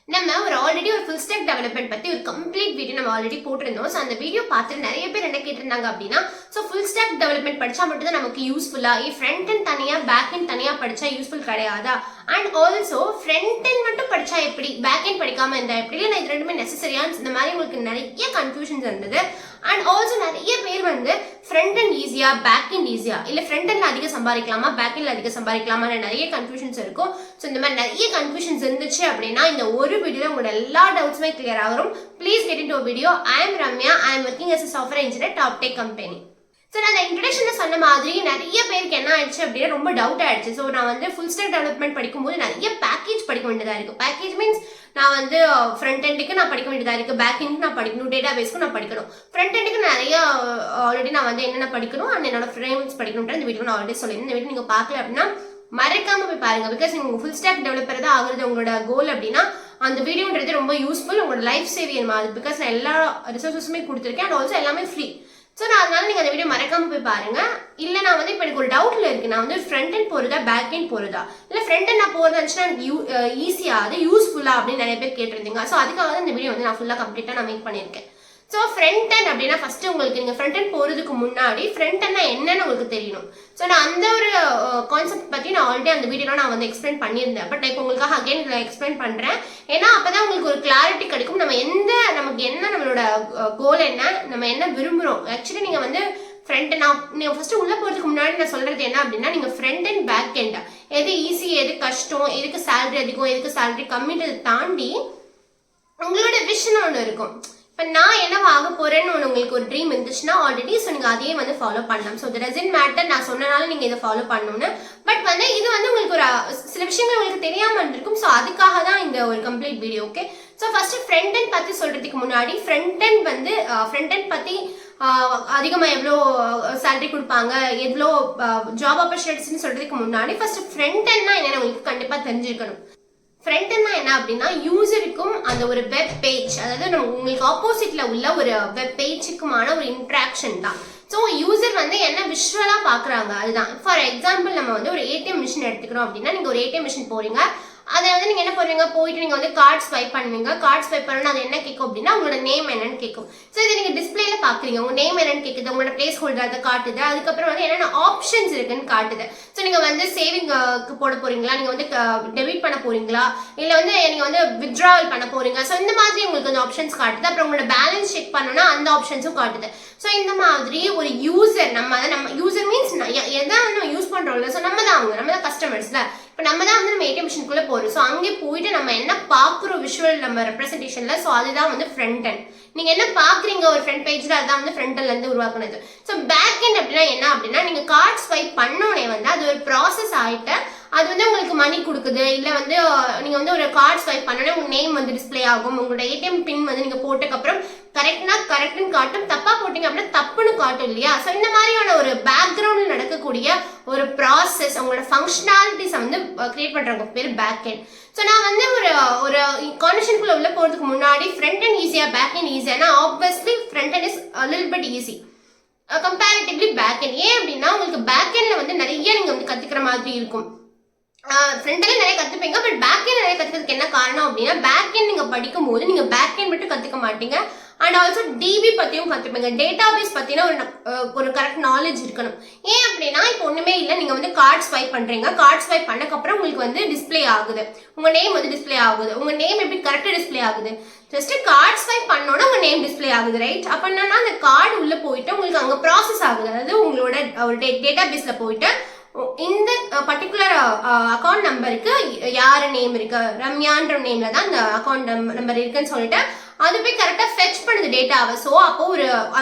நம்ம ஆல்ரெடி ஒரு full stock development பத்தி ஒரு கம்ப்ளீட் வீடியோ நம்ம ஆல்ரெடி போட்டிருந்தோம். ஸோ அந்த வீடியோ பார்த்துட்டு நிறைய பேர் என்ன கேட்டிருந்தாங்க அப்படின்னா, ஸோ ஃபுல் ஸ்டாக் டெவலப்மெண்ட் படிச்சா மட்டும் தான் நமக்கு யூஸ்ஃபுல்லா, ஃப்ரண்ட் அண்ட் தனியா பேக் அண்ட் தனியா படிச்சா யூஸ்ஃபுல் கிடையாதா, அண்ட் ஆல்சோ ஃப்ரண்ட் அண்ட் மட்டும் படிச்சா எப்படி, பேக் அண்ட் படிக்காம இருந்தா எப்படி, இல்லை இது ரெண்டுமே நெசசரியா, இந்த மாதிரி உங்களுக்கு நிறைய கன்ஃபியூஷன்ஸ் இருந்தது. அண்ட் ஆல்சோ நிறைய பேர் ஃப்ரண்ட் அண்ட் ஈஸியா, பேக் அண்ட் ஈஸியா, இல்லை ஃப்ரண்ட் அண்ட்ல அதிகம் சம்பாதிக்கலாமா, பேக் அண்ட்ல அதிகம் சம்பாதிக்கலாமா, நிறைய கன்ஃபியூஷன்ஸ் இருக்கும். ஸோ இந்த மாதிரி நிறைய கன்ஃபியூஷன்ஸ் இருந்துச்சு அப்படின்னா இந்த ஒரு வீடியோ உங்களோட எல்லா டவுட்ஸுமே கிளியர் ஆகும். Please get into video. I am Ramya. I am working as a software engineer top tech company. So நான் அந்த இன்ட்ரடக்ஷன்ல சொன்ன மாதிரி நிறைய பேருக்கு என்ன ஆயிடுச்சு அப்படின்னா ரொம்ப டவுட் ஆயிடுச்சு. ஸோ நான் ஃபுல் ஸ்டாக் டெவலப்மெண்ட் படிக்கும்போது நிறைய பேக்கேஜ் படிக்க வேண்டியதா இருக்கு. பேக்கேஜ் மீன்ஸ் நான் ஃப்ரண்ட் எண்டுக்கு நான் படிக்க வேண்டியதா இருக்கு, பேக் எண்டுக்கு நான் படிக்கணும், டேட்டா பேஸ்க்கு நான் படிக்கணும். ஃப்ரண்ட் எண்டுக்கு நிறைய ஆல்ரெடி நான் என்னென்ன படிக்கணும் அண்ட் என்னோட ஃப்ரேம்ஸ் படிக்கணும்ன்ற இந்த வீடியோ நான் ஆல்ரெடி சொல்லியிருந்தேன். இந்த வீடியோ நீங்க பார்க்கல அப்படின்னா மறக்காம போய் பாருங்க. பிகாஸ் நீங்க ஃபுல் ஸ்டாக் டெவலப்பர் தான் ஆகுறது உங்களோட கோல் அப்படின்னா அந்த வீடியோன்றது ரொம்ப யூஸ்ஃபுல், உங்களோட லைஃப் சேவியர் மாதிரி. பிகாஸ் நான் எல்லா ரிசோர்ஸஸுமே கொடுத்துருக்கேன் அண்ட் ஆல்சோ எல்லாமே ஃப்ரீ. ஸோ நான் அதனால நீங்கள் அந்த வீடியோ மறக்காம போய் பாருங்க. இல்லை நான் இப்போ எனக்கு ஒரு டவுட்ல இருக்கு, நான் ஃப்ரண்ட் அண்ட் போறதா பேக் அண்ட் போறதா, இல்லை ஃப்ரண்ட் அண்ட் நான் போறதா இருந்துச்சுன்னா எனக்கு ஈஸியா அது யூஸ்ஃபுல்லா அப்படின்னு நிறைய பேர் கேட்டிருந்தீங்க. ஸோ அதுக்காக தான் இந்த வீடியோ நான் ஃபுல்லாக கம்ப்ளீட்டாக நான் மேக் பண்ணியிருக்கேன். ஸோ ஃப்ரண்ட் அண்ட் அப்படின்னா ஃபர்ஸ்ட் உங்களுக்கு நீங்கள் ஃப்ரண்ட் அண்ட் போகிறதுக்கு முன்னாடி ஃப்ரண்ட் அண்ட்னா என்னன்னு உங்களுக்கு தெரியணும். ஸோ நான் அந்த ஒரு கான்செப்ட் பற்றி நான் ஆல்ரெடி அந்த வீடியோவில் நான் எக்ஸ்பிளைன் பண்ணியிருந்தேன். பட் இப்போ உங்களுக்காக அகைன் நான் எக்ஸ்பிளைன் பண்ணுறேன். ஏன்னா அப்போ தான் உங்களுக்கு ஒரு கிளாரிட்டி கிடைக்கும். நமக்கு என்ன நம்மளோட கோல் என்ன, நம்ம என்ன விரும்புகிறோம். ஆக்சுவலி நீங்கள் ஃப்ரண்ட் நீங்கள் ஃபர்ஸ்ட் உள்ள போகிறதுக்கு முன்னாடி நான் சொல்கிறது என்ன அப்படின்னா, நீங்கள் ஃப்ரண்ட் அண்ட் பேக் எண்ட் எது ஈஸி, எது கஷ்டம், எதுக்கு சேலரி அதிகம், எதுக்கு சேலரி கம்மின்றதை தாண்டி உங்களோட விஷன் ஒன்று இருக்கும். இப்போ நான் என்னவா ஆக போறேன்னு உங்களுக்கு ஒரு ட்ரீம் இருந்துச்சுன்னா ஆல்ரெடி ஸோ நீங்கள் அதையே ஃபாலோ பண்ணலாம். ஸோ டசன்ட் மேட்டர் நான் சொன்னனால நீங்கள் இதை ஃபாலோ பண்ணணும்னு. பட் இது உங்களுக்கு ஒரு சில விஷயங்கள் உங்களுக்கு தெரியாமல் இருந்திருக்கும். ஸோ அதுக்காக தான் இந்த ஒரு complete video. Okay, so first front and பற்றி சொல்றதுக்கு முன்னாடி ஃப்ரண்ட் அண்ட் பற்றி அதிகமாக எவ்வளோ சேலரி கொடுப்பாங்க, எவ்வளோ ஜாப் ஆப்பர்ச்சுனிட்டிஸ்ன்னு சொல்றதுக்கு முன்னாடி ஃபர்ஸ்ட் ஃப்ரண்ட் அண்ட்னா என்னென்ன உங்களுக்கு கண்டிப்பாக தெரிஞ்சிருக்கணும். ஃப்ரண்ட் என்ன அப்படின்னா யூசருக்கும் அந்த ஒரு வெப் பேஜ், அதாவது உங்களுக்கு ஆப்போசிட்ல உள்ள ஒரு வெப் பேஜுக்குமான ஒரு இன்ட்ராக்ஷன் தான். ஸோ யூசர் என்ன விஷுவலா பாக்குறாங்க அதுதான். ஃபார் எக்ஸாம்பிள் நம்ம ஒரு ஏடிஎம் மிஷின் எடுத்துக்கிறோம் அப்படின்னா, நீங்க ஒரு ஏடிஎம் மிஷின் போறீங்க, அதை நீங்க என்ன பண்ணுவீங்க, போயிட்டு நீங்க கார்டு ஸ்வைப் பண்ணுவீங்க. கார்டு ஸ்வைப் பண்ணா அது என்ன கேட்கும் அப்படின்னா உங்களோட நேம் என்னன்னு கேட்கும். ஸோ இதை நீங்க டிஸ்பிளேல பாக்குறீங்க, உங்க நேம் என்னன்னு கேட்குது, உங்களோட பிளேஸ் ஹோல்டர் அதை காட்டுது. அதுக்கப்புறம் என்னென்ன ஆப்ஷன்ஸ் இருக்குன்னு காட்டுது. ஸோ நீங்க சேவிங்க்கு போட போறீங்களா, நீங்க டெபிட் பண்ண போறீங்களா, இல்ல நீங்க வித்ட்ராவல் பண்ண போறீங்க. ஸோ இந்த மாதிரி உங்களுக்கு ஆப்ஷன்ஸ் காட்டுது. அப்புறம் உங்களோட பேலன்ஸ் செக் பண்ணணும்னா அந்த ஆப்ஷன்ஸும் காட்டுது. ஸோ இந்த மாதிரி ஒரு யூசர் நம்ம யூசர் மீன்ஸ் எதாவது நம்ம யூஸ் பண்றோம்ல, ஸோ நம்ம தான் கஸ்டமர்ஸ்ல. இப்போ நம்ம தான் நம்ம ஏடிஎம் மிஷினுக்குள்ள போறோம். ஸோ அங்கே போயிட்டு நம்ம என்ன பார்க்குறோம் விஷுவல் நம்ம ரெப்ரஸன்டேஷன்ல, ஸோ அதுதான் ஃப்ரண்ட் அண்ட். நீங்க என்ன பாக்குறீங்க ஒரு ஃப்ரண்ட் பேஜ்ல, அதான் ஃப்ரண்ட் அண்ட்ல இருந்து உருவாக்குனது. ஸோ பேக் எண்ட் அப்படின்னா என்ன அப்படின்னா, நீங்க கார்டு ஸ்வைப் பண்ணோடனே அது ஒரு ப்ராசஸ் ஆயிட்டு அது உங்களுக்கு மணி கொடுக்குது. இல்லை நீங்க ஒரு கார்டு ஸ்வைப் பண்ணோடனே உங்க நேம் டிஸ்பிளே ஆகும். உங்களோட ஏடிஎம் பின் நீங்க போட்டதுக்கு அப்புறம் கரெக்ட்னு காட்டும், தப்பா போட்டீங்க அப்படின்னா தப்புன்னு காட்டும் இல்லையா. ஸோ இந்த மாதிரியான ஒரு பேக்ரவுண்ட்ல நடக்கக்கூடிய ஒரு ப்ராசஸ், உங்களோட ஃபங்க்ஷனாலிட்டிஸ் கிரியேட் பண்றவங்க பேர் பேக் எண்ட். ஸோ நான் ஒரு கான்வர்சேஷனுக்குள்ள உள்ள போறதுக்கு முன்னாடி ஃப்ரண்ட் அண்ட் ஈஸியா பேக் அண்ட் ஈஸியானா obviously front and is little bit easy comparatively back end. ஏன் அப்படின்னா உங்களுக்கு பேக் எண்ட்ல நிறைய நீங்க கத்துக்கிற மாதிரி இருக்கும். ஃப்ரண்ட்ல நிறைய கத்துப்பீங்க, பட் பேக் எண்ட் நிறைய கத்துக்கிறதுக்கு என்ன காரணம் அப்படின்னா, பேக் எண்ட் நீங்க படிக்கும் போது நீங்க பேக் எண்ட் மட்டும் கத்துக்க மாட்டீங்க, அண்ட் ஆல்சோ டிபி பத்தியும் கத்துப்பீங்க. டேட்டா பேஸ் பத்தின ஒரு கரெக்ட் நாலேஜ் இருக்கணும். ஏன் அப்படின்னா இப்போ ஒண்ணுமே இல்லை, நீங்க கார்டு ஸ்வைப் பண்றீங்க, கார்டு ஸ்வைப் பண்ணக்கப்புறம் உங்களுக்கு டிஸ்பிளே ஆகுது, உங்க நேம் டிஸ்பிளே ஆகுது. உங்க நேம் எப்படி கரெக்டா டிஸ்பிளே ஆகுது, ஜஸ்ட் கார்டு ஸ்வைப் பண்ணோன்னா உங்க நேம் டிஸ்பிளே ஆகுது, ரைட்? அப்ப என்னன்னா அந்த கார்டு உள்ள போயிட்டு உங்களுக்கு அங்க ப்ராசஸ் ஆகுது. அதாவது உங்களோட ஒரு டேட்டா பேஸ்ல போயிட்டு இந்த பர்டிகுலர் அக்கௌண்ட் நம்பருக்கு யாரு நேம் இருக்கு, ரம்யான்ற நேம்ல தான் இந்த அக்கௌண்ட் நம்பர் இருக்குன்னு சொல்லிட்டு அது போய் கரெக்டா ஃபெச் பண்ணுது டேட்டாவை. ஸோ அப்போ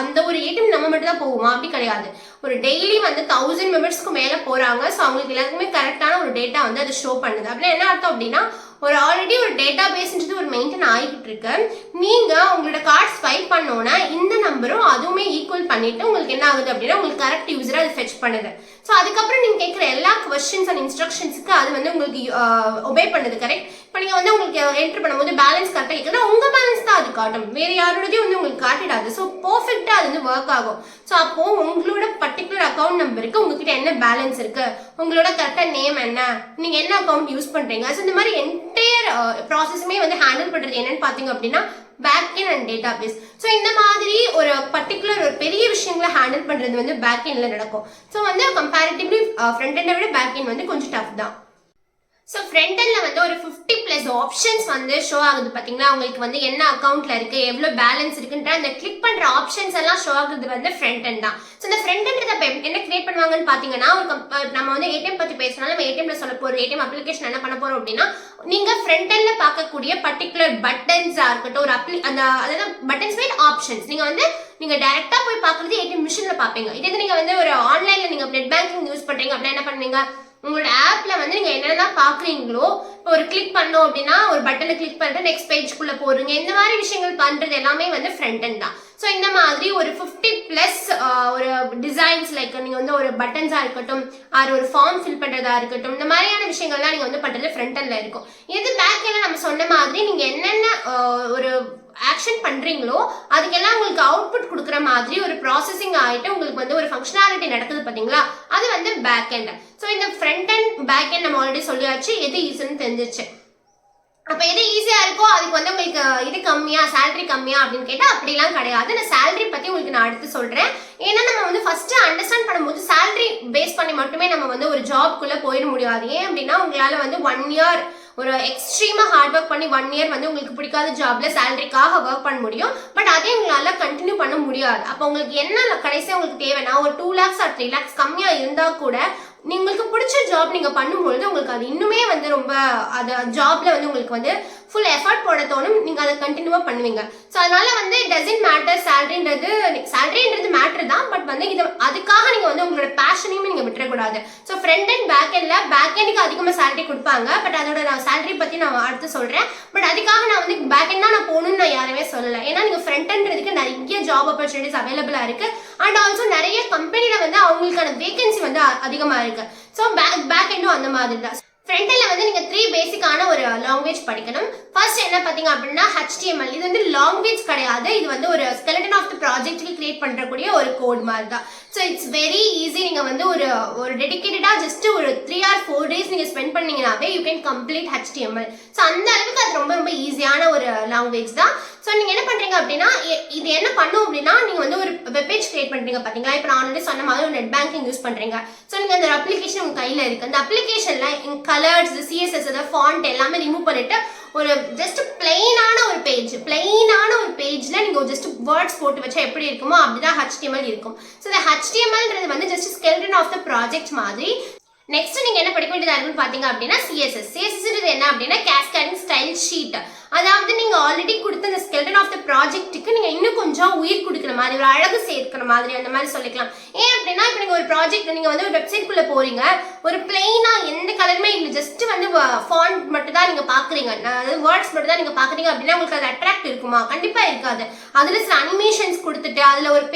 அந்த ஒரு ஏடிஎம் நம்ம மட்டும் தான் போகுமா, அப்படி கிடையாது. ஒரு டெய்லி 1000 மெம்பர்ஸ்க்கு மேல போறாங்க. ஸோ அவங்களுக்கு எல்லாருக்குமே கரெக்டான ஒரு டேட்டா அது ஷோ பண்ணுது. அப்படின்னா என்ன அர்த்தம் அப்படின்னா, ஆல்ரெடி ஒரு டேட்டா பேஸ்ன்றது ஒரு மெயின்டைன் ஆகிட்டு இருக்கு. நீங்க உங்களோட கார்டு ஸ்வைப் பண்ணோன்னா இந்த நம்பரும் அதுவுமே ஈக்குவல் பண்ணிட்டு உங்களுக்கு என்ன ஆகுது அப்படின்னா உங்களுக்கு கரெக்ட் யூசரா அது ஃபெச் பண்ணுது. ஸோ ஸோ அதுக்கப்புறம் நீங்க கேட்குற எல்லா கொஸ்டின்ஸ் அண்ட் இன்ஸ்ட்ரக்ஷன்ஸுக்கு அது வந்து உங்களுக்கு ஒபே பண்ணுது. கரெக்ட்? இப்போ நீங்க வந்து உங்களுக்கு என்ட்ரு பண்ணும்போது பேலன்ஸ் கரெக்டாக இருக்குன்னா உங்க பேலன்ஸ் தான் அது காட்டும், வேற யாரோடதையும் வந்து உங்களுக்கு காட்டிடாது. ஸோ பர்ஃபெக்டா அது வந்து ஒர்க் ஆகும். ஸோ அப்போ உங்களோட பர்டிகுலர் அக்கௌண்ட் நம்பருக்கு உங்ககிட்ட என்ன பேலன்ஸ் இருக்கு, உங்களோட கரெக்டா நேம் என்ன, நீங்க என்ன அக்கௌண்ட் யூஸ் பண்றீங்க, ஸோ இந்த மாதிரி என்டையர் ப்ராசஸுமே வந்து ஹேண்டில் பண்றது என்னன்னு பாத்தீங்க அப்படின்னா பேக்எண்ட் அண்ட் டேட்டாபேஸ். ஸோ இந்த மாதிரி ஒரு பர்டிகுலர் ஒரு பெரிய விஷயங்களை ஹேண்டில் பண்றது வந்து பேக்எண்ட்ல நடக்கும். ஸோ வந்து கம்பேரிட்டிவ்லி ஃப்ரண்ட் எண்டை விட பேக்எண்ட் வந்து கொஞ்சம் டஃப் தான். ஸோ ஃப்ரண்ட் எண்ட்ல வந்து ஒரு 50+ ஆப்ஷன்ஸ் வந்து ஷோ ஆகுது பார்த்தீங்களா. உங்களுக்கு வந்து என்ன அக்கௌண்ட்ல இருக்கு, எவ்வளோ பேலன்ஸ் இருக்குன்ற அந்த கிளிக் பண்ற ஆப்ஷன்ஸ் எல்லாம் ஷோ ஆகுது வந்து ஃப்ரண்ட் எண்ட் தான். ஸோ இந்த ஃப்ரண்ட் எண்ட் என்ன கிரியேட் பண்ணுவாங்கன்னு பார்த்தீங்கன்னா, ஒரு நம்ம வந்து ஏடிஎம் பத்தி பேசினாலும் நம்ம ஏடிஎம்ல சொல்ல போறோம், ஏடிஎம் அப்ளிகேஷன் என்ன பண்ண போறோம் அப்படின்னா, நீங்க ஃப்ரண்ட் எண்ட்ல பார்க்கக்கூடிய பர்டிகுலர் பட்டன்ஸா இருக்கட்டும், ஒரு அதாவது பட்டன்ஸ் மீன் ஆப்ஷன்ஸ் நீங்க டைரக்டா போய் பார்க்கறது ஏடிஎம் மிஷின்ல பார்ப்பீங்க. இதே நீங்க வந்து ஒரு ஆன்லைன்ல நீங்க நெட் பேங்கிங் யூஸ் பண்றீங்க அப்படின்னா என்ன பண்ணுவீங்க, உங்களோட ஆப்ல வந்து நீங்க என்னெல்லாம் பாக்குறீங்களோ, இப்போ ஒரு கிளிக் பண்ணோம் அப்படின்னா ஒரு பட்டனை கிளிக் பண்ணிட்டு நெக்ஸ்ட் பேஜ்க்குள்ள போறீங்க, இந்த மாதிரி விஷயங்கள் பண்றது எல்லாமே வந்து ஃப்ரண்ட் எண்ட் தான். ஸோ இந்த மாதிரி ஒரு 50+ ஒரு டிசைன்ஸ் லைக் நீங்க வந்து ஒரு பட்டன்ஸா இருக்கட்டும், ஒரு ஃபார்ம் ஃபில் பண்றதா இருக்கட்டும், இந்த மாதிரியான விஷயங்கள்லாம் நீங்க வந்து பண்றது ஃப்ரண்ட் எண்ட்ல இருக்கும். இது பேக் எண்ட்ல நம்ம சொன்ன மாதிரி நீங்க என்னென்ன ஒரு ஆக்ஷன் பண்றீங்களோ அதுக்கெல்லாம் உங்களுக்கு அவுட்புட் கொடுக்குற மாதிரி ஒரு ப்ராசஸிங் ஆயிட்டு உங்களுக்கு வந்து ஒரு ஃபங்க்ஷனாலிட்டி நடக்குது பாத்தீங்களா, அது வந்து பேக் எண்ட். ஸோ இந்த ஃப்ரண்ட் எண்ட் பேக் எண்ட் நம்ம ஆல்ரெடி சொல்லியாச்சு, எது ஈஸின்னு தெரிஞ்சிச்சு. அப்ப எது ஈஸியா இருக்கோ அதுக்கு வந்து உங்களுக்கு இது கம்மியா, சேலரி கம்மியா அப்படின்னு கேட்டா அப்படிலாம் கிடையாது. நான் சேலரி பத்தி உங்களுக்கு நான் அடுத்து சொல்றேன். ஏன்னா நம்ம வந்து ஃபர்ஸ்ட் அண்டர்ஸ்டாண்ட் பண்ணும்போது சேலரி பேஸ் பண்ணி மட்டுமே நம்ம வந்து ஒரு ஜாப்குள்ள போயிட முடியாது. ஏன் அப்படின்னா உங்களால வந்து 1 இயர் ஒரு எக்ஸ்ட்ரீமா ஹார்ட் ஒர்க் பண்ணி 1 இயர் வந்து உங்களுக்கு பிடிக்காத ஜாப்ல சேலரிக்காக ஒர்க் பண்ண முடியும். பட் அதே உங்களால கண்டினியூ பண்ண முடியாது. அப்போ உங்களுக்கு என்ன கடைசியா உங்களுக்கு தேவைன்னா ஒரு 2 lakhs or 3 lakhs கம்மியா இருந்தா கூட உங்களுக்கு பிடிச்ச ஜாப் நீங்க பண்ணும்பொழுது உங்களுக்கு அது இன்னுமே வந்து ரொம்ப அது ஜாப்ல வந்து உங்களுக்கு வந்து ஃபுல் எஃபர்ட் போட தோணும், நீங்க அதை கண்டினியூவா பண்ணுவீங்க. ஸோ அதனால வந்து டசன்ட் மேட்டர் சேலரின்றது மேட்டர் தான், பட் வந்து இது அதுக்காக நீங்க வந்து உங்களோட பேஷனையும் நீங்க விட்டுறக்கூடாது. ஸோ ஃப்ரண்ட் அண்ட் பேக் எண்டுக்கு அதிகமாக சேலரி கொடுப்பாங்க, பட் அதோட நான் சேலரி பத்தி நான் அடுத்து சொல்றேன். பட் அதுக்காக நான் வந்து பேக் எண்ட் தான் நான் போகணும்னு நான் யாருமே சொல்லலை. ஏன்னா நீங்க ஃப்ரண்ட் எண்ட்றதுக்கு நிறைய ஜாப் ஆப்பர்ச்சுனிட்டிஸ் அவைலபிளா இருக்கு. அண்ட் ஆல்சோ நிறைய கம்பெனில வந்து அவங்களுக்கான வேகன்சி வந்து அதிகமா இருக்கு. ஸோ பேக் எண்டும் அந்த மாதிரி தான். ஃப்ரண்ட் எண்ட்ல வந்து நீங்க 3 பேசிக்கான ஒரு லாங்குவேஜ் படிக்கணும். ஃபர்ஸ்ட் என்ன பாத்தீங்க அப்படின்னா HTML. இது வந்து லாங்குவேஜ் கிடையாது, இது வந்து ஒரு ஸ்கெலட்டன் ஆஃப் தி ப்ராஜெக்ட்க்கு கிரியேட் பண்றக்கூடிய ஒரு கோட் மாதிரி தான். So it's very easy. நீங்க வந்து ஒரு டெடிகேட்டடா ஜஸ்ட் ஒரு 3 or 4 டேஸ் நீங்க ஸ்பெண்ட் பண்ணீங்கன்னாவே you can complete HTML. So அந்த அளவுக்கு அது ரொம்ப ரொம்ப ஈஸியான ஒரு லாங்குவேஜ் தான். ஸோ நீங்க என்ன பண்றீங்க அப்படின்னா, இது என்ன பண்ணும் அப்படின்னா, நீங்க வந்து ஒரு வெப்பேஜ் கிரியேட் பண்றீங்க பாத்தீங்களா. இப்போ நான் ஆல்ரெடி சொன்ன மாதிரி ஒரு நெட் பேங்கிங் யூஸ் பண்றீங்க. ஸோ நீங்க அந்த அப்ளிகேஷன் உங்க கையில இருக்கு. அந்த அப்ளிகேஷன்ல கலர்ஸ், CSS, ஃபாண்ட் எல்லாமே ரிமூவ் பண்ணிட்டு ஒரு ஜஸ்ட் பிளெயினான ஒரு பேஜ்ல நீங்க ஜஸ்ட் வேர்ட்ஸ் போட்டு வச்சா எப்படி இருக்குமோ அப்படிதான் HTML இருக்கும். ஸோ இந்த HTMLன்றது வந்து just skeleton of the project மாதிரி. நெக்ஸ்ட் நீங்க என்ன படிக்க வேண்டியதா இருக்குன்னு பாத்தீங்க அப்படின்னா CSS என்ன அப்படின்னா கேஸ்கேடிங் ஸ்டைல் ஷீட். அதாவது நீங்க ஆல்ரெடி கொடுத்த அந்த ஸ்கெலட்டன் ஆஃப் த ப்ராஜெக்ட்டுக்கு நீங்க இன்னும் கொஞ்சம் உயிர் கொடுக்குற மாதிரி, ஒரு அழகு சேர்க்கிற மாதிரி அந்த மாதிரி சொல்லிக்கலாம். ஏன் அப்படின்னா இப்போ நீங்க ஒரு ப்ராஜெக்ட் நீங்க வந்து ஒரு வெப்சைட் குள்ள போறீங்க, ஒரு பிளெயினா எந்த கலருமே இல்லை, ஜஸ்ட் வந்து ஃபாண்ட் மட்டும் தான் நீங்க பாக்குறீங்க, அதாவது வேர்ட்ஸ் மட்டும் தான் நீங்க பாக்குறீங்க அப்படின்னா உங்களுக்கு அது அட்ராக்ட் இருக்குமா? கண்டிப்பா இருக்காது. அதுல சில அனிமேஷன்ஸ் கொடுத்துட்டு அதுல ஒரு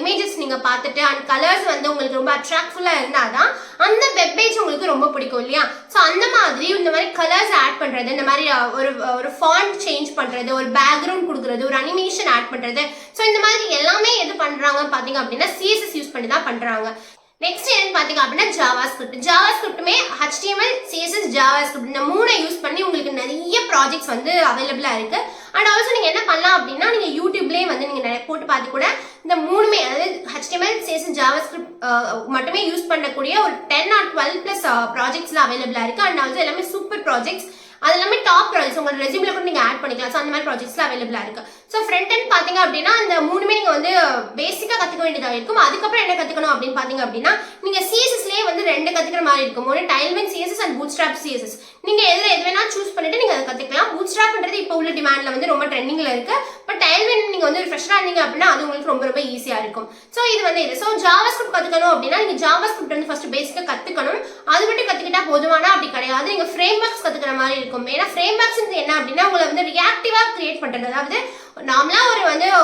இமேஜஸ் நீங்க பார்த்துட்டு அண்ட் கலர்ஸ் வந்து உங்களுக்கு ரொம்ப அட்ராக்ட்ஃபுல்லா இருந்தாதான் அந்த வெப் பேஜ் உங்களுக்கு ரொம்ப பிடிக்கும் இல்லையா? ஸோ அந்த மாதிரி இந்த மாதிரி கலர்ஸ் ஆட் பண்றது, இந்த மாதிரி ஒரு ஃபாண்ட் சேஞ்ச் பண்றது, ஒரு பேக்ரவுண்ட் கொடுக்கறது, ஒரு அனிமேஷன் ஆட் பண்றது, ஸோ இந்த மாதிரி எல்லாமே எது பண்றாங்க பாத்தீங்க அப்படின்னா CSS யூஸ் பண்ணி தான் பண்றாங்க. நெக்ஸ்ட் என்ன பாத்தீங்க அப்படின்னா ஜாவாஸ்கிரிப்ட்டுமே HTML, CSS, ஜாவாஸ்கிரிப்ட் இந்த 3 யூஸ் பண்ணி உங்களுக்கு நிறைய ப்ராஜெக்ட்ஸ் வந்து அவைலபிளா இருக்கு. அண்ட் ஆல்சோ நீங்க என்ன பண்ணலாம் அப்படின்னா, நீங்க யூடியூப்லயே வந்து நீங்க போட்டு பார்த்து கூட இந்த 3மே, அதாவது HTML, CSS, ஜாவாஸ்கிரிப்ட் மட்டுமே யூஸ் பண்ணக்கூடிய ஒரு 10 or 12+ ப்ராஜெக்ட்ஸ்ல அவைலபிளா இருக்கு. அண்ட் ஆல்சோ எல்லாமே சூப்பர் ப்ராஜெக்ட்ஸ், அது எல்லாமே டாப் ப்ராஜெக்ட்ஸ், உங்களோட ரெஸ்யூம்ல கூட நீங்க ஆட் பண்ணிக்கலாம். ஸோ அந்த மாதிரி ப்ராஜெக்ட்ஸ்ல அவைலபிளா இருக்கு. ஸோ ஃப்ரண்ட் எண்ட் பாத்தீங்க அப்படின்னா அந்த 3மே நீங்க வந்து பேசிக்கா கத்துக்க வேண்டியதாக இருக்கும். அதுக்கப்புறம் என்ன கத்துக்கணும் அப்படின்னு பாத்தீங்க அப்படின்னா, நீங்க CSSலயே வந்து 2 கத்துக்கிற மாதிரி இருக்கும். ஒரு Tailwind CSS and Bootstrap CSS. நீங்க எது வேணா சூஸ் பண்ணிட்டு நீங்க அதை கத்துக்கலாம். Bootstrapன்றது இப்போ உள்ள டிமாண்ட்ல வந்து ரொம்ப ட்ரெண்டிங்ல இருக்கு. பட் Tailwind நீங்க வந்து ஒரு ஃப்ரெஷரா இருந்தீங்க அப்படின்னா அது உங்களுக்கு ரொம்ப ரொம்ப ஈஸியா இருக்கும். ஸோ இது வந்து இது. ஸோ ஜாவாஸ்கிரிப்ட் கத்துக்கணும் அப்படின்னா நீங்க ஜாவாஸ்கிரிப்ட் வந்து ஃபர்ஸ்ட் பேசிக்கா கத்துக்கணும். அது மட்டும் கத்துக்கிட்டா போதுமானா அப்படி கிடையாது, நீங்க ஃப்ரேம் ஒர்க்ஸ் கத்துக்கிற மாதிரி இருக்கும். ஏன்னா ஃப்ரேம் ஒர்க்ஸ் என்ன அப்படின்னா உங்களை வந்து ரியாக்டிவா கிரியேட் பண்றது, அதாவது நார்மலா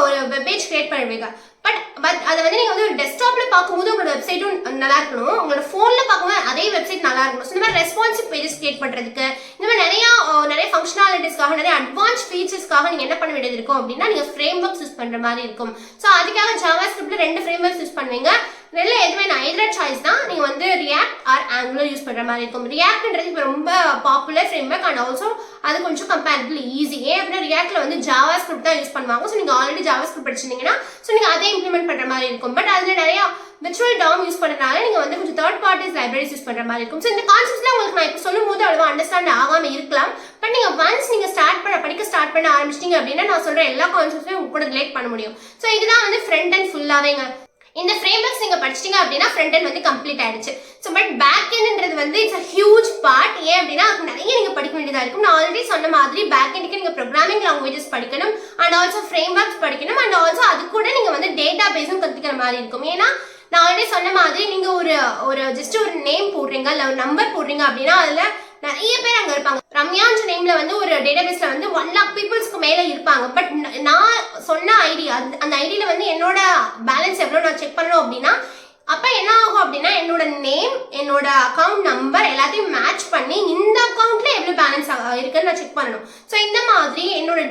ஒரு வெப் பேஜ் கிரியேட் பண்ணுவீங்க, பட் அதை வந்து நீங்க வந்து ஒரு டெஸ்க்டாப்ல பார்க்கும்போது உங்களோட வெப்சைட்டும் நல்லா இருக்கணும், உங்களோட போன்ல பார்க்கும்போது அதே வெப்சைட் நல்லா இருக்கணும். இந்த மாதிரி ரெஸ்பான்சிவ் பேஜஸ் கிரியேட் பண்றதுக்கு, இந்த மாதிரி நிறைய ஃபங்க்ஷனாலிட்டிஸ்க்காக, நிறைய அட்வான்ஸ் ஃபீச்சர்ஸ்க்காக நீங்க என்ன பண்ண வேண்டியது இருக்கும் அப்படின்னா நீங்க ஃப்ரேம் ஒர்க்ஸ் யூஸ் பண்ற மாதிரி இருக்கும். ஸோ அதுக்காக ஜாவாஸ்கிரிப்ட்ல 2 ஃப்ரேம் ஒர்க்ஸ் யூஸ் பண்ணுவீங்க. ரெண்டுல எதுவுமே நான் எதிராக சாய்ஸ் தான். நீங்க வந்து ரியாக்ட் ஆர் ஆங்குலர் யூஸ் பண்ற மாதிரி இருக்கும். ரியாக்ட்ன்றது இப்போ ரொம்ப popular frame work and also அது கொஞ்சம் கம்பேரிட்டிவ்லி ஈஸி. ஏன் அப்படின்னா ரியாக்ட்ல வந்து ஜாவாஸ்கிரிப்ட் தான் யூஸ் பண்ணுவாங்க. ஸோ நீங்க ஆல்ரெடி ஜாவாஸ்கிரிப்ட் படிச்சிருந்தீங்கன்னா ஸோ நீங்க அதை இம்ப்ளிமெண்ட் பண்ற மாதிரி இருக்கும். பட் அதுல நிறைய விர்ச்சுவல் டாம் யூஸ் பண்றதுனால நீங்க வந்து கொஞ்சம் தேர்ட் பார்ட்டிஸ் லைப்ரரிஸ் யூஸ் பண்ற மாதிரி இருக்கும். ஸோ இந்த கான்செப்ட்ல உங்களுக்கு நான் இப்போ சொல்லும் போது அவ்வளவா அண்டர்ஸ்டாண்ட் ஆகாம இருக்கலாம். பட் நீங்க ஒன்ஸ் நீங்க படிக்க ஸ்டார்ட் பண்ண ஆரம்பிச்சிட்டீங்க அப்படின்னா நான் சொல்ற எல்லா கான்செப்ட்ஸையும் உங்க கூட ரிலேட் பண்ண முடியும். ஸோ இதுதான் வந்து ஃப்ரண்ட் அண்ட் ஃபுல்லாவேங்க. இந்த ஃப்ரேம் ஒர்க்ஸ் நீங்க படிச்சிட்டீங்க அப்படின்னா ஃப்ரண்ட் எண்ட் வந்து கம்ப்ளீட் ஆயிடுச்சு. ஸோ பட் பேக் எண்ட்ன்றது வந்து இட்ஸ் அ ஹியூஜ் பார்ட். ஏன் அப்படின்னா அதுக்கு நிறைய நீங்க படிக்க வேண்டியதா இருக்கும். நான் ஆல்ரெடி சொன்ன மாதிரி பேக் எண்டுக்கு நீங்க ப்ரோக்ராமிங் லாங்குவேஜஸ் படிக்கணும் அண்ட் ஆல்சோ ஃப்ரேம் ஒர்க்ஸ் படிக்கணும் அண்ட் ஆல்சோ அது கூட நீங்க வந்து டேட்டா பேஸும் கத்துக்கிற மாதிரி இருக்கும். ஏன்னா நான் ஆல்ரெடி சொன்ன மாதிரி நீங்க ஒரு ஜஸ்ட் ஒரு நேம் போடுறீங்க இல்ல ஒரு நம்பர் போடுறீங்க அப்படின்னா அதுல நிறைய பேர் அங்க இருப்பாங்க. ரம்யான்ற நேம்ல வந்து ஒரு டேட்டாபேஸ்ல வந்து 1 lakh பீப்புள்ஸ்க்கு மேல இருப்பாங்க. பட் நான் சொன்ன ஐடி அந்த ஐடியில வந்து என்னோட பேலன்ஸ் எவ்வளவு நான் செக் பண்ணணும் அப்படின்னா அப்ப என்ன ஆகும் அப்படின்னா என்னோட நேம் என்னோட அக்கௌண்ட் நம்பர் எல்லாத்தையும் மேட்ச் பண்ணி இந்த அக்கௌண்ட்ல எவ்வளவு பேலன்ஸ் இருக்குன்னு நான் செக் பண்ணணும். ஸோ இந்த மாதிரி என்னோட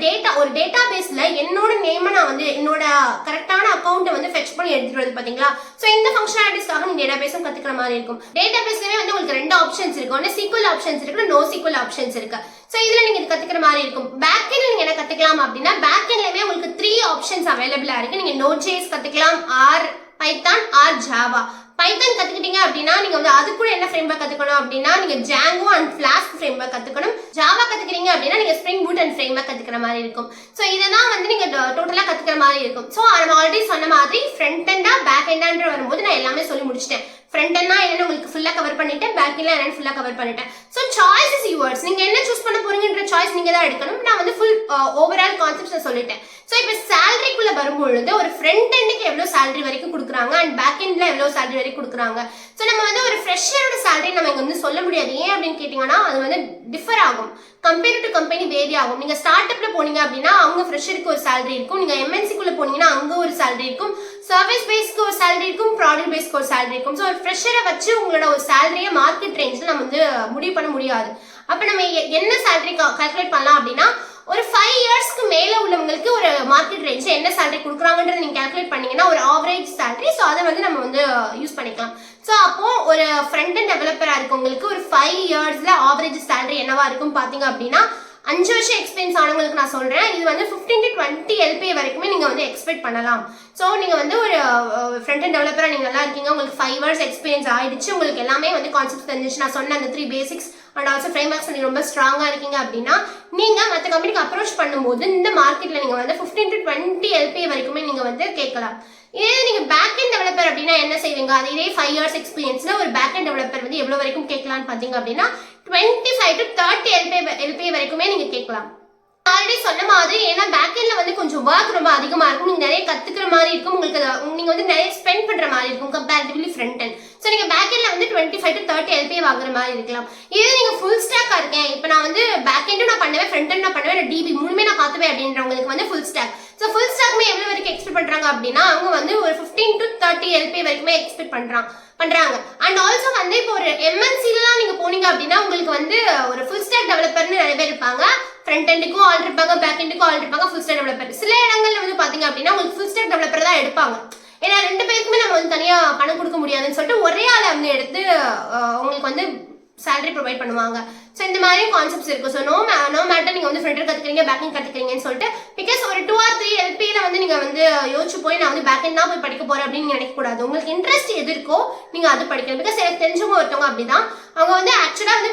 ஒரு டேட்டா பேஸ்ல என்னோட நேமை நான் வந்து என்னோட கரெக்டான அக்கௌண்ட்டை வந்து ஃபெச் பண்ணி எடுத்துட்டு வருது பாத்தீங்களா. ஸோ இந்த ஃபங்க்ஷனாலிட்டிஸ்க்காக நீங்க டேட்டா பேஸும் கத்துக்கிற மாதிரி இருக்கும். டேட்டா பேஸ்லயே வந்து உங்களுக்கு 2 ஆப்ஷன்ஸ் இருக்கு. ஒன்று சீக்வல் ஆப்ஷன்ஸ் இருக்கு, நோ சீக்வல் ஆப்ஷன்ஸ் இருக்கு. ஸோ இதுல நீங்க இது கத்துக்கிற மாதிரி இருக்கும். பேக் எண்ட்ல நீங்க என்ன கத்துக்கலாம் அப்படின்னா பேக் எண்ட்லயுமே உங்களுக்கு 3 ஆப்ஷன்ஸ் அவைலபிளா இருக்கு. நீங்க Node.js கத்துக்கலாம், or Python or Java. Python கத்துக்கிட்டீங்க அப்படின்னா நீங்க வந்து அது கூட என்ன ஃப்ரேம்வொர்க் கத்துக்கணும் அப்படின்னா நீங்க ஜாங்கோ அண்ட் ஃபிளாஸ்க் ஃப்ரேம்வொர்க் கத்துக்கணும். ஜாவா கத்துக்கிறீங்க அப்படின்னா நீங்க ஸ்ப்ரிங் பூட் அண்ட் ஃப்ரேம்வொர்க் கத்துக்கிற மாதிரி இருக்கும். ஸோ இதெல்லாம் வந்து நீங்க டோட்டலா கத்துக்கிற மாதிரி இருக்கும். ஸோ நம்ம ஆல்ரெடி சொன்ன மாதிரி ஃப்ரண்ட் எண்டா பேக் எண்டான்ற வரும்போது நான் எல்லாமே சொல்லி முடிச்சிட்டேன். ஃப்ரண்ட் எண்ட்னா என்னன்னு உங்களுக்கு ஃபுல்லா கவர் பண்ணிட்டேன், பேக் எண்ட்ல என்னன்னு ஃபுல்லா கவர் பண்ணிட்டேன். So choice is yours. நீங்க என்ன சூஸ் பண்ண போறீங்கன்ற சாய்ஸ் நீங்க தான் எடுக்கணும். நான் வந்து ஃபுல் ஓவரால் கான்செப்ட்ஸ் சொல்லிட்டேன். ஸோ இப்போ சேலரிக்குள்ள வரும்பொழுது ஒரு ஃப்ரண்ட் எண்டுக்கு எவ்வளவு சேலரி வரைக்கும் கொடுக்குறாங்க அண்ட் பேக் எண்ட்ல எவ்வளவு சேலரி வரைக்கும் கொடுக்குறாங்க. ஸோ நம்ம வந்து ஒரு ஃப்ரெஷரோட சேலரி நம்ம இங்க வந்து சொல்ல முடியாது. ஏன் அப்படின்னு கேட்டீங்கன்னா அது வந்து டிஃபர் ஆகும், கம்பேர் டு கம்பெனி வேரி ஆகும். நீங்க ஸ்டார்ட் அப்ல போனீங்க அப்படின்னா அவங்க ஃப்ரெஷருக்கு ஒரு சேலரி இருக்கும். நீங்க எம்என்சிக்குள்ள போனீங்கன்னா அங்க ஒரு சேலரி இருக்கும், சர்வீஸ் பேஸ்க்கு ஒரு சேலரி இருக்கும், ப்ராடக்ட் பேஸ்க்கு ஒரு சேலரி இருக்கும். ஸோ ஒரு ஃப்ரெஷரை வச்சு உங்களோட ஒரு சேலரியை மார்க்கெட் ரேஞ்சில் நம்ம வந்து முடிவு பண்ண முடியாது. அப்ப நம்ம என்ன சேலரி கால்குலேட் பண்ணலாம் அப்படின்னா ஒரு 5 இயர்ஸ்க்கு மேல உள்ளவங்களுக்கு ஒரு மார்க்கெட் ரேஞ்சில் என்ன சேலரி கொடுக்குறாங்கன்றத நீங்க கால்குலேட் பண்ணீங்கன்னா ஒரு ஆவரேஜ் சேலரி. ஸோ அதை வந்து நம்ம வந்து யூஸ் பண்ணிக்கலாம். ஸோ அப்போ ஒரு ஃப்ரண்ட் அண்ட் டெவலப்பரா இருக்கவங்களுக்கு ஒரு 5 இயர்ஸ்ல ஆவரேஜ் சேலரி என்னவா இருக்கும் பாத்தீங்க அப்படின்னா 5 வருஷம் எக்ஸ்பீரியன்ஸ் ஆனவங்களுக்கு நான் சொல்றேன் இது வந்து 15 to 20 LPA வரைக்குமே நீங்க வந்து எக்ஸ்பெக்ட் பண்ணலாம். ஸோ நீங்க வந்து ஒரு ஃப்ரண்ட் அண்ட் டெவலப்பரா நீங்க நல்லா இருக்கீங்க, உங்களுக்கு 5 இயர்ஸ் எக்ஸ்பீரியன்ஸ் ஆயிடுச்சு, உங்களுக்கு எல்லாமே வந்து கான்செப்ட் தெரிஞ்சிச்சு, நான் சொன்ன அந்த 3 basics and also frame works நீங்க ரொம்ப ஸ்ட்ராங்கா இருக்கீங்க அப்படின்னா நீங்க மற்ற கம்பெனிக்கு அப்ரோச் பண்ணும்போது இந்த மார்க்கெட்ல நீங்க வந்து 15 to 20 LPA வரைக்குமே நீங்க வந்து கேட்கலாம். இதே நீங்க பேக் அண்ட் டெவலப்பர் அப்படின்னா என்ன செய்வீங்க, அது இதே 5 இயர்ஸ் எக்ஸ்பீரியன்ஸ்ல ஒரு பேக் அண்ட் டெவலப்பர் வந்து எவ்வளவு வரைக்கும் கேட்கலாம்னு பாத்தீங்க அப்படின்னா 25 to 30 LPA வரைக்குமே நீங்க கேட்கலாம். ஆல்ரெடி சொன்ன மாதிரி ஏன்னா பேக் எண்ட்ல வந்து கொஞ்சம் ஒர்க் ரொம்ப அதிகமா இருக்கும், நீங்க நிறைய கத்துக்கிற மாதிரி இருக்கும், உங்களுக்கு நீங்க வந்து நிறைய ஸ்பெண்ட் பண்ற மாதிரி இருக்கும் கம்பேரிட்டிவ்லி ஃப்ரண்ட் எண்ட். ஸோ நீங்க பேக் எண்ட்ல வந்து 25 to 30 LPA வாங்குற மாதிரி இருக்கலாம். இதே நீங்க ஃபுல் ஸ்டாக்கா இருக்கேன், இப்போ நான் வந்து பேக் எண்டும் நான் பண்ணுவேன், ஃப்ரண்ட் எண்ட் நான் பண்ணுவேன், நான் டிபி மூணுமே நான் பார்த்துவேன் அப்படின்றவங்களுக்கு வந்து ஃபுல் ஸ்டாக். ஸோ ஃபுல் ஸ்டாக்மே எவ்வளவு வரைக்கும் எக்ஸ்பெக்ட் பண்றாங்க அப்படின்னா அவங்க வந்து ஒரு 15 to 30 LPA வரைக்குமே எக்ஸ்பெக்ட் பண்றாங்க. அண்ட் ஆல்சோ வந்து இப்போ ஒரு எம்என்சிலாம் நீங்க போனீங்க அப்படின்னா உங்களுக்கு வந்து ஒரு ஃபுல் ஸ்டாக் டெவலப்பர்னு நிறைய பேர் இருப்பாங்க, ஃப்ரண்ட் எண்டுக்கும் ஆல் இருப்பாங்க, பேக் எண்டுக்கும் ஆல் இருப்பாங்க, ஃபுல் ஸ்டாக் டெவலப்பர். சில இடங்கள்ல வந்து பாத்தீங்க அப்படின்னா உங்களுக்கு ஃபுல் ஸ்டாக் டெவலப்பர் தான் எடுப்பாங்க. ஏன்னா 2 பேருக்குமே நம்ம வந்து தனியா பணம் கொடுக்க முடியாதுன்னு சொல்லிட்டு ஒரே ஆளை வந்து எடுத்து உங்களுக்கு வந்து சேலரி ப்ரொவைட் பண்ணுவாங்க. ஸோ இந்த மாதிரி கான்செப்ட்ஸ் இருக்கு. ஸோ நோ மேட்டர் நீங்க வந்து ஃப்ரண்ட் கத்துக்கிறீங்க பேக்கிங் கத்துக்கிறீங்கன்னு சொல்லிட்டு பிகாஸ் ஒரு 2 or 3 LPA வந்து நீங்க வந்து யோசிச்சு போய் நான் வந்து பேக் எண்ட் தான் போய் படிக்க போறேன் அப்படின்னு நினைக்க கூடாது. உங்களுக்கு இன்ட்ரெஸ்ட் எது இருக்கோ நீங்க அது படிக்கணும். பிகாஸ் எனக்கு தெரிஞ்சவங்க ஒருத்தவங்க அப்படிதான், அவங்க வந்து ஆக்சுவலா வந்து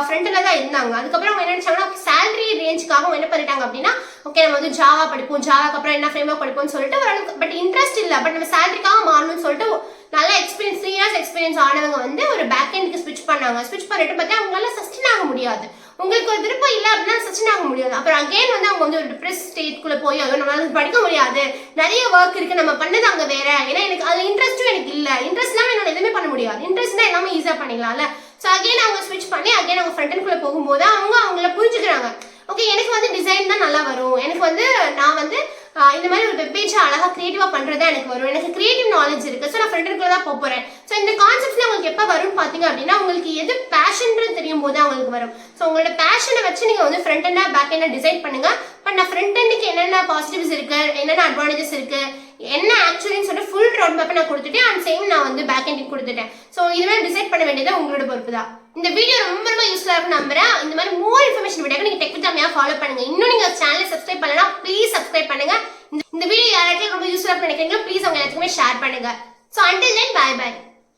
ஃப்ரண்ட்ல தான் இருந்தாங்க. அதுக்கப்புறம் அவங்க என்ன நினைச்சாங்கன்னா சேலரி ரேஞ்சுக்காக அவங்க என்ன பண்ணிட்டாங்க அப்படின்னா ஓகே நம்ம வந்து ஜாவா படிப்போம், ஜாவாக்கு அப்புறம் என்ன ஃப்ரேம்வொர்க் படிப்போம்னு சொல்லிட்டு ஒரு பட் இன்ட்ரெஸ்ட் இல்லை, பட் நம்ம சேலரிக்காக மாறணும்னு சொல்லிட்டு நல்ல எக்ஸ்பீரியன்ஸ் 3 years எக்ஸ்பீரியன்ஸ் ஆனவங்க வந்து ஒரு பேக் எண்டுக்கு ஸ்விட்ச் பண்ணாங்க. ஸ்விட்ச் பண்ணிட்டு பார்த்தா அவங்களால சஸ்டெயின் ஆக முடியாது, உங்களுக்கு ஒரு விருப்பம் இல்லை அப்படின்னா சஸ்டெயின் ஆக முடியாது. அப்புறம் அகைன் வந்து அவங்க வந்து ஒரு டிப்ரெஸ் ஸ்டேட்குள்ள போய் நம்மளால படிக்க முடியாது, நிறைய ஒர்க் இருக்கு, நம்ம பண்ணது அங்க வேற, ஏன்னா எனக்கு அது இன்ட்ரெஸ்ட்டும் எனக்கு இல்லை, இன்ட்ரெஸ்ட் இல்லாம என்னால எதுவுமே பண்ண முடியாது, இன்ட்ரெஸ்ட் தான் எல்லாமே ஈஸியா பண்ணிக்கலாம்ல. ஸோ அகைன் அவங்க ஸ்விட்ச் பண்ணி அகைன் அவங்க ஃப்ரண்ட் எண்ட்குள்ள போகும்போது அவங்கள புரிஞ்சுக்கிறாங்க ஓகே எனக்கு வந்து டிசைன் தான் நல்லா வரும், எனக்கு வந்து நான் வந்து இந்த மாதிரி ஒரு வெப் பேஜ் அழகா கிரியேட்டிவா பண்றதா எனக்கு வரும், எனக்கு கிரியேட்டிவ் நாலேஜ் இருக்கு, ஸோ நான் ஃப்ரண்ட் எண்டுக்குள்ள தான் போறேன். ஸோ இந்த கான்செப்ட்ஸ்ல உங்களுக்கு எப்போ வரும்னு பாத்தீங்க அப்படின்னா உங்களுக்கு எது பேஷன்றது தெரியும் போது அவங்களுக்கு வரும். ஸோ உங்களோட பேஷனை வச்சு நீங்க வந்து ஃப்ரண்ட் எண்டா பேக் எண்டா டிசைன் பண்ணுங்க. பட் நான் ஃப்ரண்ட் எண்டுக்கு என்னென்ன பாசிட்டிவ்ஸ் இருக்கு, என்னென்ன அட்வான்டேஜஸ் இருக்கு, என்ன ஆக்சுவலின்னு சொல்லிட்டு ஃபுல் ரோட் மேப்பை நான் கொடுத்துட்டேன். அண்ட் சேம் நான் வந்து பேக் எண்டுக்கு கொடுத்துட்டேன். ஸோ இதுமாதிரி டிசைட் பண்ண வேண்டியது உங்களோட பொறுப்பு தான். இந்த வீடியோ ரொம்ப ரொம்ப யூஸ்ஃபுல்லா இருக்கும் நம்புறேன். இந்த மாதிரி மோர் இன்ஃபர்மேஷன் வீடியோக்கு நீங்க டெக் வித் அம்மியா ஃபாலோ பண்ணுங்க. இன்னும் நீங்க சேனலை சப்ஸ்கிரைப் பண்ணலனா ப்ளீஸ் சப்ஸ்கிரைப் பண்ணுங்க. இந்த வீடியோ யாராச்சும் ரொம்ப யூஸ்ஃபுல்லா நினைக்கிறீங்களோ ப்ளீஸ் அவங்க எல்லாத்துக்குமே ஷேர் பண்ணுங்க. So until then bye by.